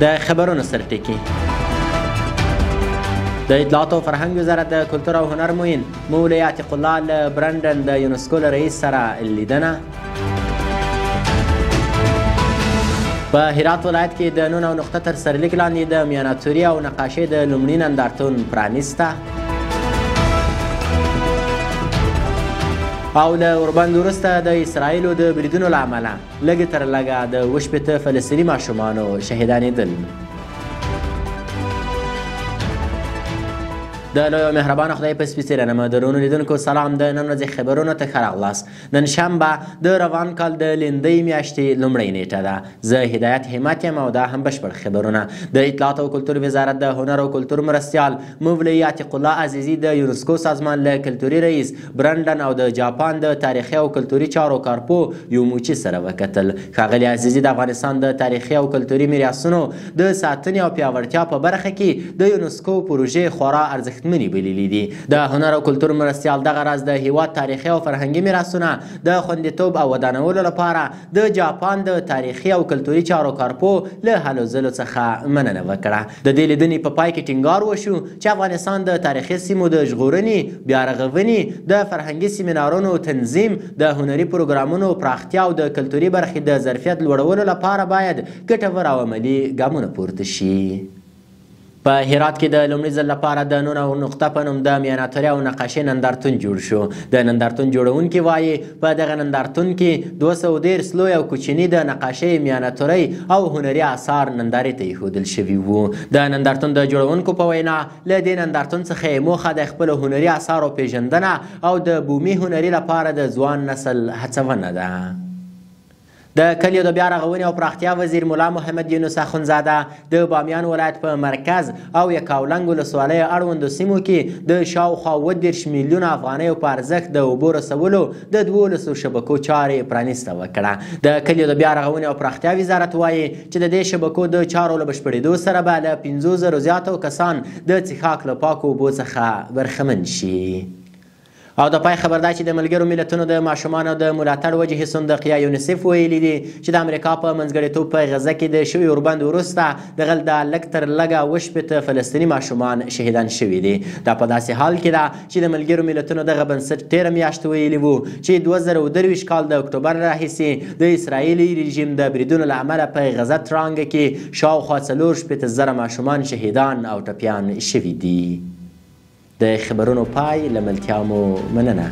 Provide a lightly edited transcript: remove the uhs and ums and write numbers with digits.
د خبرونو سرټکي. د اطلاعات او فرهنګ وزارت د کلتور او هنر معین مولوي عتیق الله له برنډن د یونسکو له رئیس سره لیدنه. په هرات ولایت کې د نون او نقطه تر سرلیک لاندې د میاناتوري او نقاشۍ د لومړي نندارتون پرانیسته. او له اوربند وروسته د اسرائیلو د بریدونو له امله لږ تر لږه د 80 فلسطیني ماشومانو شهیدانېدل. د لوی او مهربانه خدای په سپېڅلي نامه درنو لیدونکو سلام. د نن ورځې خبرونو ته ښه راغلاست. نن شنبه د روان کال د لیندۍ میاشتې لومړۍ نیټه ده. زه هدایت همت یم او دا هم بشپړ خبرونه. د اطلاعات او کلتور وزارت د هنر او کلتور مرستیال مولوي عتیق الله عزیزي د یونسکو سازمان له کلتوري رئیس برنډن او د جاپان د تاریخي او کلتوري چارو کارپو یوموچي سره وکتل. ښاغلي عزیزي د افغانستان د تاریخي او کلتوري میراثونو د ساتنې او پیاوړتیا په برخه کې د یونسکو پروژې خورا ارزښت منی بللی دي. د هنر او کلتور مرستیال دغه راز د هیواد تاریخي او فرهنګي میراثونه د خوندیتوب او ودانولو لپاره د جاپان د تاریخي او کلتوري چارو کارپو له هلو ځلو څخه مننه وکړه. د دې لیدنې په پای کې ټینګار وشو چې افغانستان د تاریخي سیمو د ژغورنې، بیارغونې، د فرهنګي سیمینارونو تنظیم، د هنري پروګرامونو پراختیا او د کلتوري برخې د ظرفیت لوړولو لپاره باید ګټور او عملي ګامونه پورته شي. په هرات کې د لومړي ځل لپاره د نون او نقطه په نوم د میاناتوري او نقاشۍ نندارتون جوړ شو. د نندارتون جوړونکي وایي په دغه نندارتون کې 213 لوی او کوچني د نقاشۍ، میاناتورۍ او هنري اثار نندارې ته ایښودل شوي وو. د نندارتون د جوړونکو په وینا له دې نندارتون څخه موخه د خپلو هنري اثارو پیژندنه او د بومي هنري لپاره د ځوان نسل هڅونه ده. د کلیو د بیا رغونې او پراختیا وزیر ملا محمد یونس اخندزاده د بامیان ولایت په مرکز او یکاولنګ ولسوالیو اړوندو سیمو کې د شاوخوا 30 میلیونه افغانیو په ارزښت د اوبو رسولو د 12 شبکو چارې پرانیسته وکړه. د کلیو د بیا رغونې او پراختیا وزارت وایي چې د دې شبکو د چارو له بشپړېدو سره به له 50,000 زیاتو کسان د څښاک له پاکو اوبو څخه برخمن شي. او د پای خبر دا چې د ملګرو ملتونو د ماشومانو د ملاتړ وجهې صندوقیه یونیسف ویلي دي چې د امریکا په منځګړیتوب په غزه کې د شوي اوربند وروسته دغه د لږ تر لږه 80 فلسطیني ماشومان شهیدان شوي دي. دا په داسې حال کې ده چې د ملګرو ملتونو دغه بنسټ تېره میاشت ویلي وو چې 2023 کال د اکتوبر راهیسې د اسرائیلي رژیم د بریدونو له امله په غزه ترانګه کې شاوخوا 4,000 ماشومان شهیدان او ټپیان شوي دي. د خبرونو پای له ملتیا مو مننه.